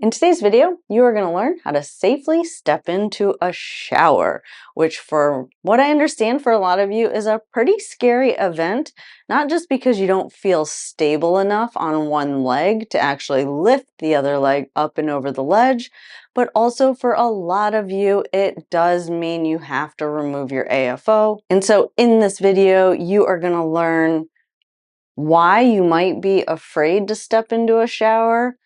In today's video, you are going to learn how to safely step into a shower, which for what I understand for a lot of you is a pretty scary event, not just because you don't feel stable enough on one leg to actually lift the other leg up and over the ledge, but also for a lot of you, it does mean you have to remove your AFO. And so in this video, you are going to learn why you might be afraid to step into a shower,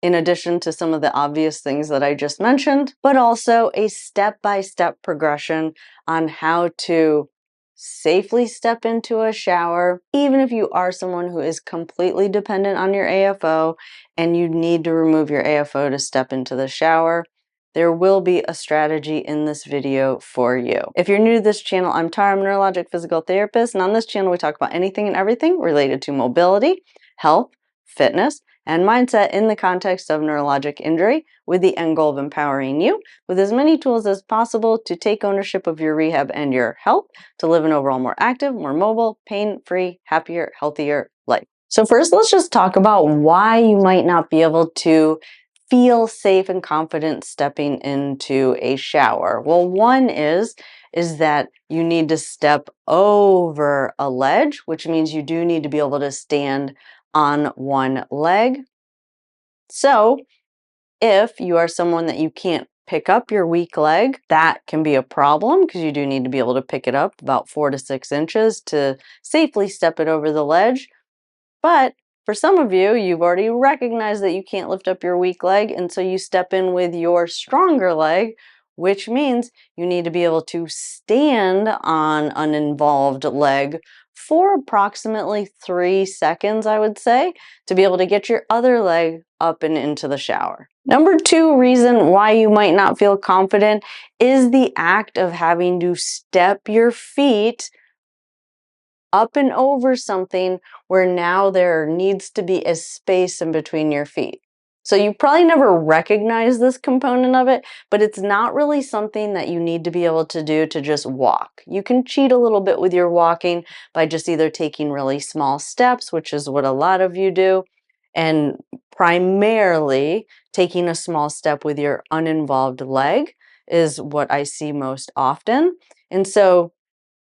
in addition to some of the obvious things that I just mentioned, but also a step-by-step progression on how to safely step into a shower, even if you are someone who is completely dependent on your AFO and you need to remove your AFO to step into the shower. There will be a strategy in this video for you. If you're new to this channel, I'm Tara, I'm a neurologic physical therapist, and on this channel we talk about anything and everything related to mobility, health, fitness, and mindset in the context of neurologic injury, with the end goal of empowering you with as many tools as possible to take ownership of your rehab and your health to live an overall more active, more mobile, pain-free, happier, healthier life. So first, let's just talk about why you might not be able to feel safe and confident stepping into a shower. Well, one is that you need to step over a ledge, which means you do need to be able to stand on one leg. So if you are someone that you can't pick up your weak leg, that can be a problem because you do need to be able to pick it up about 4 to 6 inches to safely step it over the ledge. But for some of you, you've already recognized that you can't lift up your weak leg, and so you step in with your stronger leg, which means you need to be able to stand on an involved leg for approximately 3 seconds, I would say, to be able to get your other leg up and into the shower. Number 2 reason why you might not feel confident is the act of having to step your feet up and over something where now there needs to be a space in between your feet. So you probably never recognize this component of it, but it's not really something that you need to be able to do to just walk. You can cheat a little bit with your walking by just either taking really small steps, which is what a lot of you do, and primarily taking a small step with your uninvolved leg is what I see most often. And so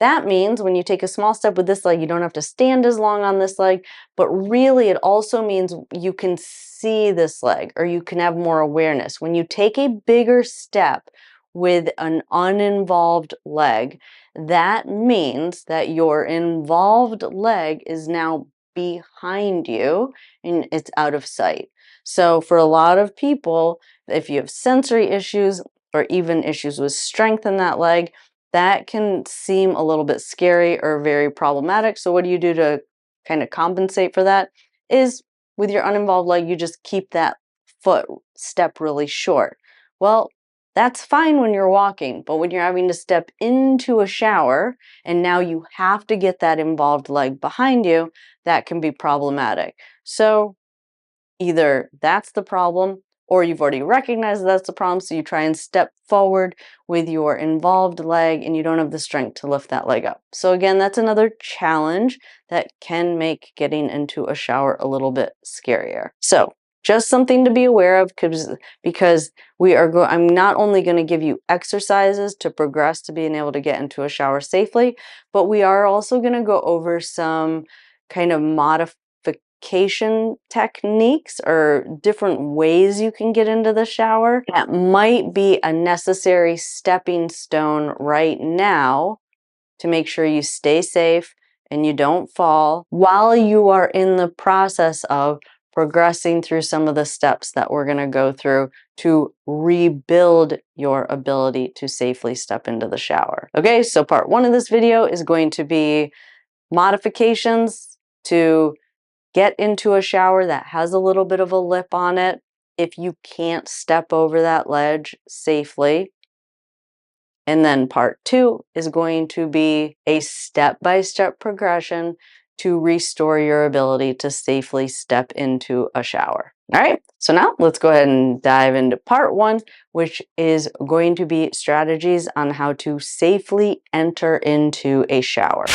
that means when you take a small step with this leg, you don't have to stand as long on this leg, but really it also means you can see this leg or you can have more awareness. When you take a bigger step with an uninvolved leg, that means that your involved leg is now behind you and it's out of sight. So for a lot of people, if you have sensory issues or even issues with strength in that leg, that can seem a little bit scary or very problematic. So what do you do to kind of compensate for that? Is with your uninvolved leg, you just keep that foot step really short. Well, that's fine when you're walking, but when you're having to step into a shower and now you have to get that involved leg behind you, that can be problematic. So either that's the problem or you've already recognized that's the problem, so you try and step forward with your involved leg and you don't have the strength to lift that leg up. So again, that's another challenge that can make getting into a shower a little bit scarier. So just something to be aware of, because I'm not only going to give you exercises to progress to being able to get into a shower safely, but we are also going to go over some kind of modification techniques or different ways you can get into the shower that might be a necessary stepping stone right now to make sure you stay safe and you don't fall while you are in the process of progressing through some of the steps that we're going to go through to rebuild your ability to safely step into the shower. Okay, so part 1 of this video is going to be modifications to get into a shower that has a little bit of a lip on it if you can't step over that ledge safely. And then part 2 is going to be a step-by-step progression to restore your ability to safely step into a shower. All right, so now let's go ahead and dive into part 1, which is going to be strategies on how to safely enter into a shower.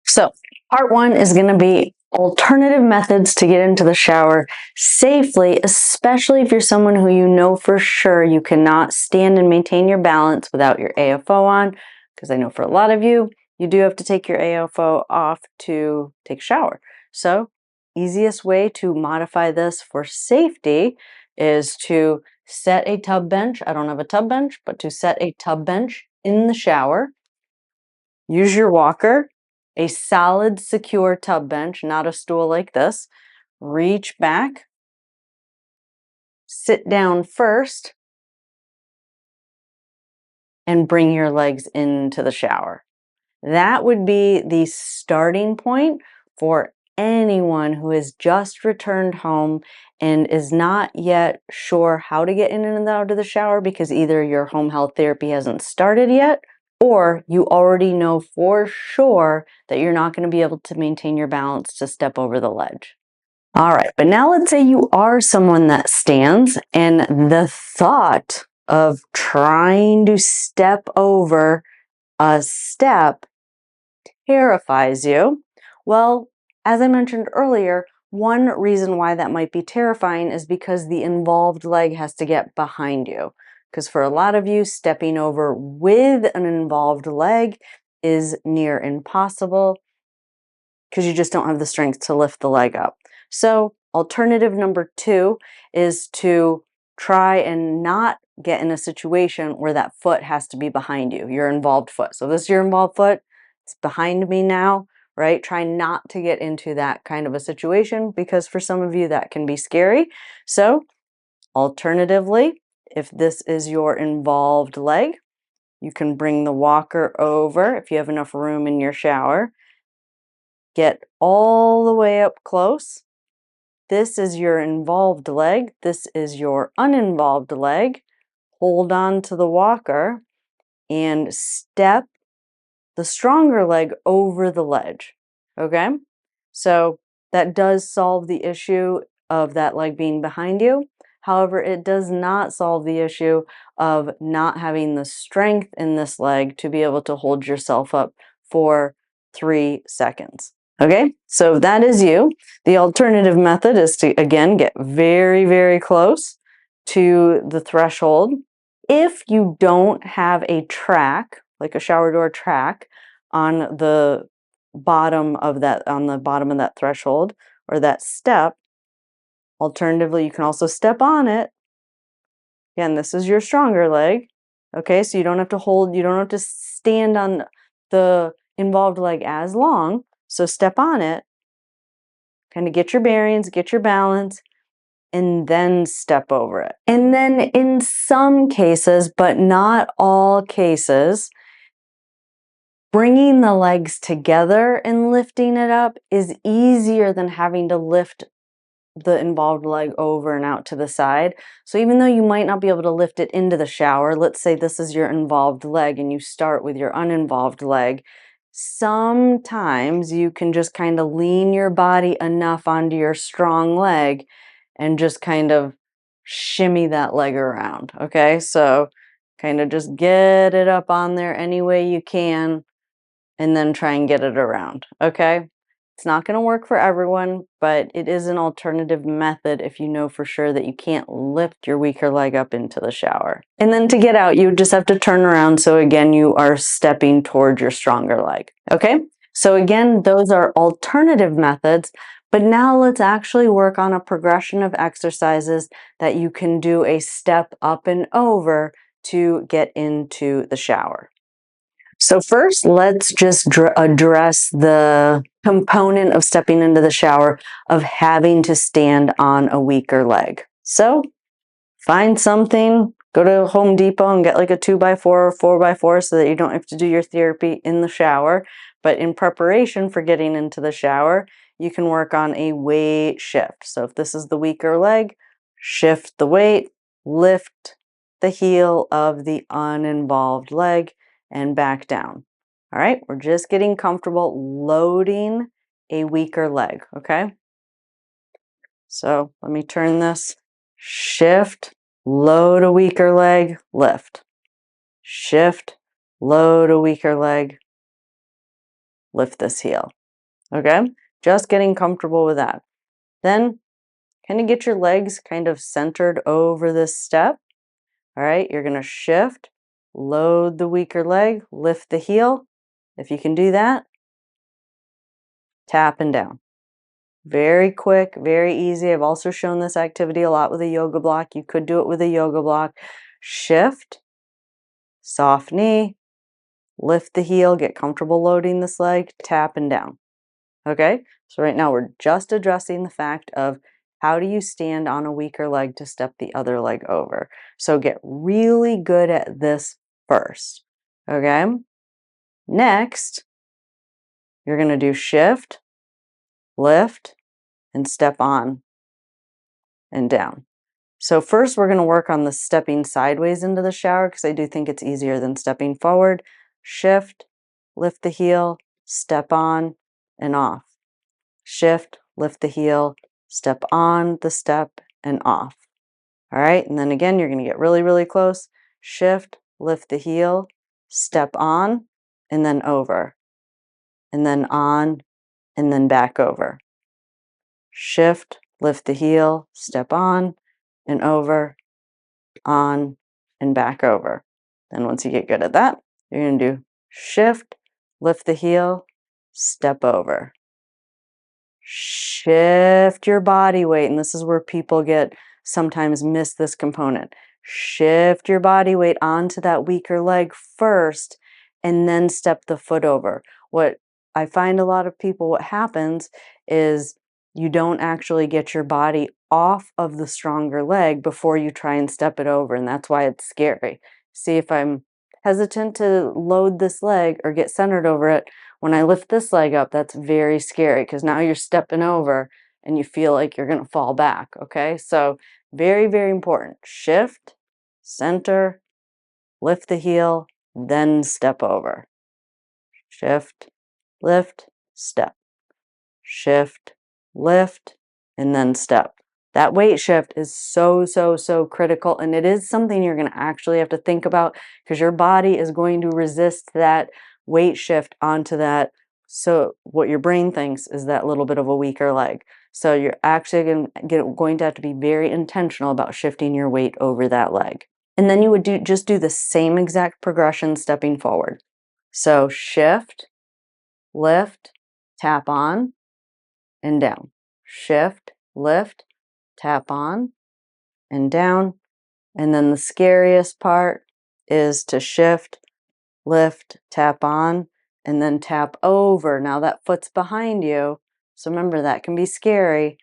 So part 1 is going to be alternative methods to get into the shower safely, especially if you're someone who you know for sure you cannot stand and maintain your balance without your AFO on, because I know for a lot of you, you do have to take your AFO off to take a shower. So, easiest way to modify this for safety is to set a tub bench. I don't have a tub bench, but to set a tub bench in the shower. Use your walker, a solid, secure tub bench, not a stool like this. Reach back, sit down first, and bring your legs into the shower. That would be the starting point for anyone who has just returned home and is not yet sure how to get in and out of the shower because either your home health therapy hasn't started yet or you already know for sure that you're not going to be able to maintain your balance to step over the ledge. All right, but now let's say you are someone that stands and the thought of trying to step over a step terrifies you. Well, as I mentioned earlier, one reason why that might be terrifying is because the involved leg has to get behind you. Because for a lot of you, stepping over with an involved leg is near impossible because you just don't have the strength to lift the leg up. So, alternative number 2 is to try and not get in a situation where that foot has to be behind you, your involved foot. So, this is your involved foot, it's behind me now, right? Try not to get into that kind of a situation because for some of you that can be scary. So, alternatively, if this is your involved leg, you can bring the walker over if you have enough room in your shower. Get all the way up close. This is your involved leg. This is your uninvolved leg. Hold on to the walker and step the stronger leg over the ledge. Okay? So that does solve the issue of that leg being behind you. However, it does not solve the issue of not having the strength in this leg to be able to hold yourself up for 3 seconds. Okay, so that is you. The alternative method is to, again, get very, very close to the threshold. If you don't have a track, like a shower door track, on the bottom of that threshold or that step, alternatively, you can also step on it. Again, this is your stronger leg. Okay, so you don't have to stand on the involved leg as long. So step on it, kind of get your bearings, get your balance, and then step over it. And then in some cases, but not all cases, bringing the legs together and lifting it up is easier than having to lift the involved leg over and out to the side. So even though you might not be able to lift it into the shower, let's say this is your involved leg and you start with your uninvolved leg, sometimes you can just kind of lean your body enough onto your strong leg and just kind of shimmy that leg around. Okay, so kind of just get it up on there any way you can and then try and get it around. Okay, it's not going to work for everyone, but it is an alternative method if you know for sure that you can't lift your weaker leg up into the shower. And then to get out, you just have to turn around. So again, you are stepping towards your stronger leg. Okay, so again, those are alternative methods. But now let's actually work on a progression of exercises that you can do a step up and over to get into the shower. So first, let's just address the component of stepping into the shower of having to stand on a weaker leg. So find something, go to Home Depot and get like a 2x4 or 4x4 so that you don't have to do your therapy in the shower. But in preparation for getting into the shower, you can work on a weight shift. So if this is the weaker leg, shift the weight, lift the heel of the uninvolved leg and back down. All right, we're just getting comfortable loading a weaker leg, okay? So let me turn this. Shift, load a weaker leg, lift. Shift, load a weaker leg, lift this heel. Okay? Just getting comfortable with that. Then kind of get your legs kind of centered over this step. All right, you're going to shift, load the weaker leg, lift the heel. If you can do that, tap and down. Very quick, very easy. I've also shown this activity a lot with a yoga block. You could do it with a yoga block. Shift, soft knee, lift the heel, get comfortable loading this leg, tap and down. Okay, so right now we're just addressing the fact of how do you stand on a weaker leg to step the other leg over. So get really good at this first. Okay, next, you're going to do shift, lift, and step on and down. So first we're going to work on the stepping sideways into the shower because I do think it's easier than stepping forward. Shift, lift the heel, step on and off. Shift, lift the heel, step on the step and off. All right, and then again, you're going to get really, really close. Shift, lift the heel, step on, and then over. And then on, and then back over. Shift, lift the heel, step on, and over, on, and back over. Then once you get good at that, you're going to do shift, lift the heel, step over. Shift your body weight, and this is where people sometimes miss this component. Shift your body weight onto that weaker leg first, and then step the foot over. What I find a lot of people, what happens is you don't actually get your body off of the stronger leg before you try and step it over, and that's why it's scary. See, if I'm hesitant to load this leg or get centered over it, when I lift this leg up, that's very scary because now you're stepping over and you feel like you're going to fall back, okay? So very, very important. Shift, center, lift the heel, then step over. Shift, lift, step. Shift, lift, and then step. That weight shift is so, so, so critical, and it is something you're going to actually have to think about because your body is going to resist that weight shift onto that. So what your brain thinks is that little bit of a weaker leg. So you're actually going to have to be very intentional about shifting your weight over that leg. And then you would just do the same exact progression stepping forward. So shift, lift, tap on, and down. Shift, lift, tap on, and down. And then the scariest part is to shift, lift, tap on, and then tap over. Now that foot's behind you, so remember that can be scary.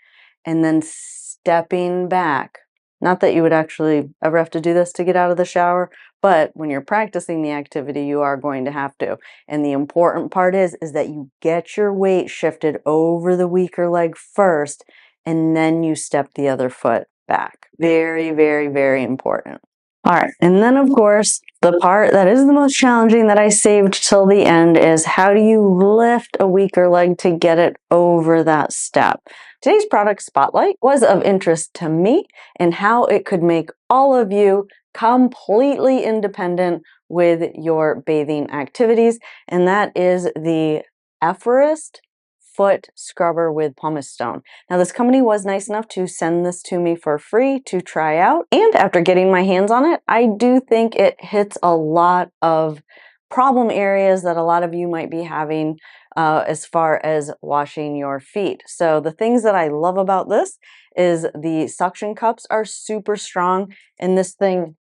And then stepping back. Not that you would actually ever have to do this to get out of the shower, but when you're practicing the activity, you are going to have to. And the important part is that you get your weight shifted over the weaker leg first, and then you step the other foot back. Very, very, very important. All right, and then of course, the part that is the most challenging that I saved till the end is how do you lift a weaker leg to get it over that step? Today's product spotlight was of interest to me and how it could make all of you completely independent with your bathing activities, and that is the Everest foot scrubber with pumice stone. Now this company was nice enough to send this to me for free to try out, and after getting my hands on it, I do think it hits a lot of problem areas that a lot of you might be having as far as washing your feet. So the things that I love about this is the suction cups are super strong, and this thing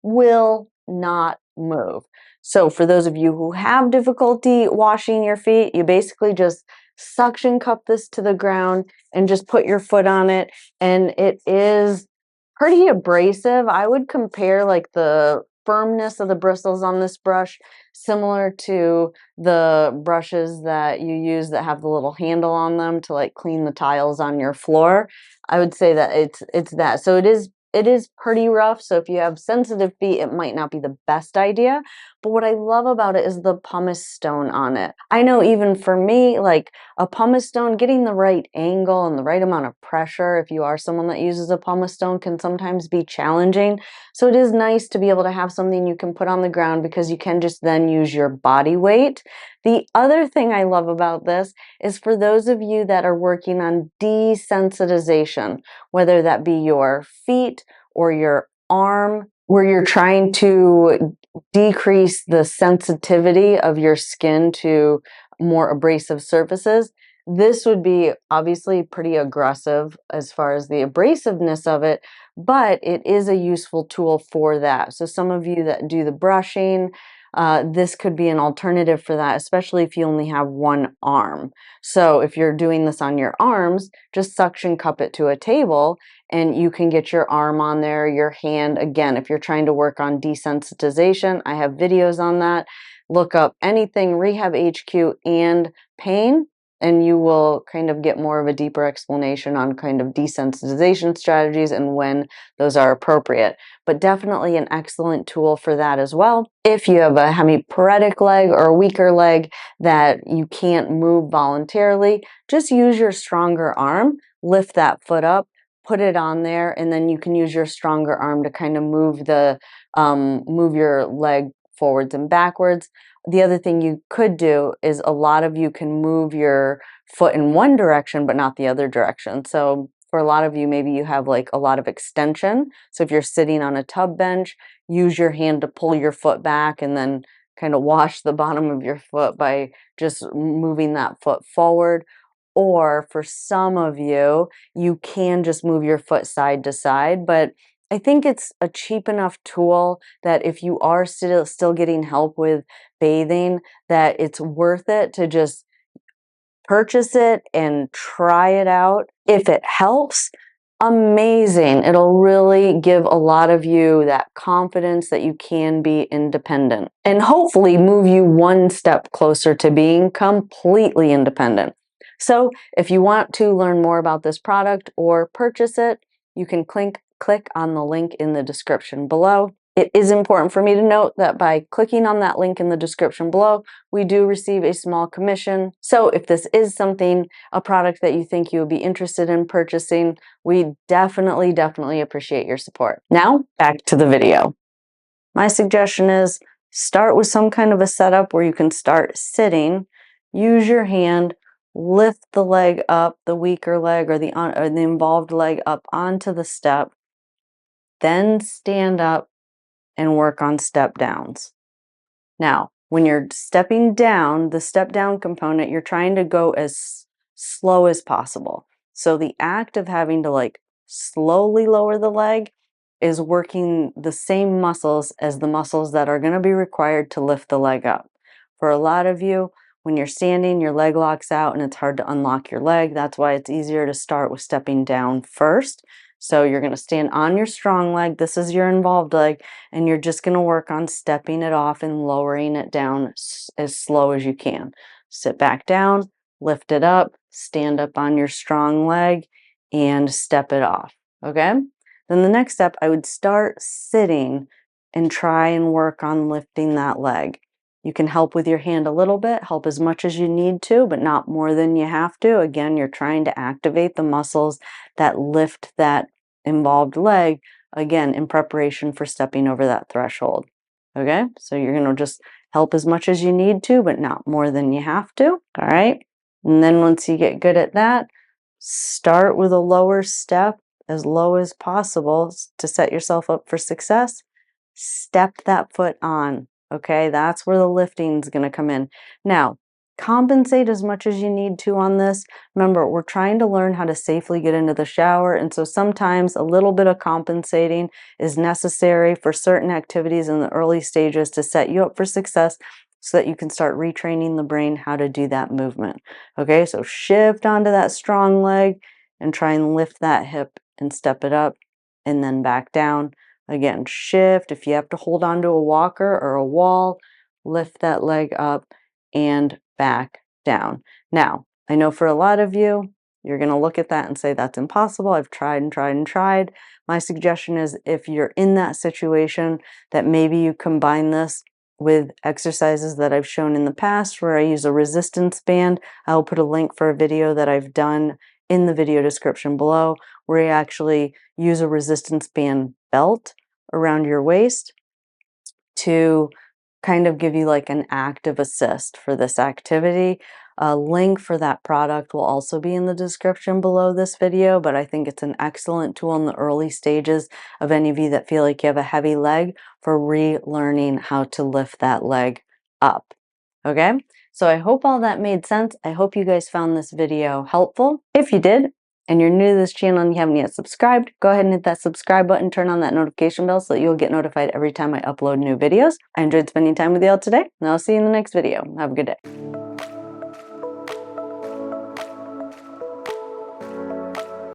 will not move. So for those of you who have difficulty washing your feet, you basically just suction cup this to the ground and just put your foot on it, and it is pretty abrasive. I would compare like the firmness of the bristles on this brush similar to the brushes that you use that have the little handle on them to like clean the tiles on your floor. I would say that it's that. So it is pretty rough, so if you have sensitive feet, it might not be the best idea. But what I love about it is the pumice stone on it. I know even for me, like a pumice stone, getting the right angle and the right amount of pressure, if you are someone that uses a pumice stone, can sometimes be challenging. So it is nice to be able to have something you can put on the ground because you can just then use your body weight The other thing I love about this is for those of you that are working on desensitization, whether that be your feet or your arm, where you're trying to decrease the sensitivity of your skin to more abrasive surfaces. This would be obviously pretty aggressive as far as the abrasiveness of it, but it is a useful tool for that. So some of you that do the brushing, this could be an alternative for that, especially if you only have one arm. So if you're doing this on your arms, just suction cup it to a table and you can get your arm on there, your hand. Again, if you're trying to work on desensitization, I have videos on that. Look up anything Rehab HQ and pain, and you will kind of get more of a deeper explanation on kind of desensitization strategies and when those are appropriate. But definitely an excellent tool for that as well. If you have a hemiparetic leg or a weaker leg that you can't move voluntarily, just use your stronger arm, lift that foot up, put it on there, and then you can use your stronger arm to kind of move your leg forwards and backwards. The other thing you could do is a lot of you can move your foot in one direction but not the other direction. So for a lot of you, maybe you have like a lot of extension. So if you're sitting on a tub bench, use your hand to pull your foot back and then kind of wash the bottom of your foot by just moving that foot forward. Or for some of you, you can just move your foot side to side, but I think it's a cheap enough tool that if you are still getting help with bathing, that it's worth it to just purchase it and try it out. If it helps, amazing. It'll really give a lot of you that confidence that you can be independent and hopefully move you one step closer to being completely independent. So if you want to learn more about this product or purchase it, you can click on the link in the description below. It is important for me to note that by clicking on that link in the description below, we do receive a small commission. So if this is a product that you think you would be interested in purchasing, we definitely appreciate your support. Now, back to the video. My suggestion is start with some kind of a setup where you can start sitting, use your hand, lift the leg up, the weaker leg or the involved leg up onto the step, then stand up and work on step downs. Now, when you're stepping down, the step down component, you're trying to go as slow as possible. So the act of having to like slowly lower the leg is working the same muscles as the muscles that are going to be required to lift the leg up. For a lot of you, when you're standing, your leg locks out and it's hard to unlock your leg. That's why it's easier to start with stepping down first. So you're going to stand on your strong leg. This is your involved leg. And you're just going to work on stepping it off and lowering it down as slow as you can. Sit back down, lift it up, stand up on your strong leg, and step it off. Okay? Then the next step, I would start sitting and try and work on lifting that leg. You can help with your hand a little bit, help as much as you need to, but not more than you have to. Again, you're trying to activate the muscles that lift that involved leg, again, in preparation for stepping over that threshold. Okay, so you're going to just help as much as you need to, but not more than you have to. All right, and then once you get good at that, start with a lower step, as low as possible to set yourself up for success. Step that foot on. Okay, that's where the lifting is going to come in. Now, compensate as much as you need to on this. Remember, we're trying to learn how to safely get into the shower, and so sometimes a little bit of compensating is necessary for certain activities in the early stages to set you up for success so that you can start retraining the brain how to do that movement. Okay, so shift onto that strong leg and try and lift that hip and step it up and then back down. Again, shift. If you have to hold onto a walker or a wall, lift that leg up and back down. Now, I know for a lot of you, you're going to look at that and say, that's impossible. I've tried and tried and tried. My suggestion is if you're in that situation, that maybe you combine this with exercises that I've shown in the past where I use a resistance band. I'll put a link for a video that I've done in the video description below where you actually use a resistance band belt around your waist to kind of give you like an active assist for this activity. A link for that product will also be in the description below this video, but I think it's an excellent tool in the early stages of any of you that feel like you have a heavy leg for relearning how to lift that leg up. Okay, so I hope all that made sense. I hope you guys found this video helpful. If you did, and you're new to this channel and you haven't yet subscribed, go ahead and hit that subscribe button, turn on that notification bell so that you'll get notified every time I upload new videos. I enjoyed spending time with you all today, and I'll see you in the next video. Have a good day.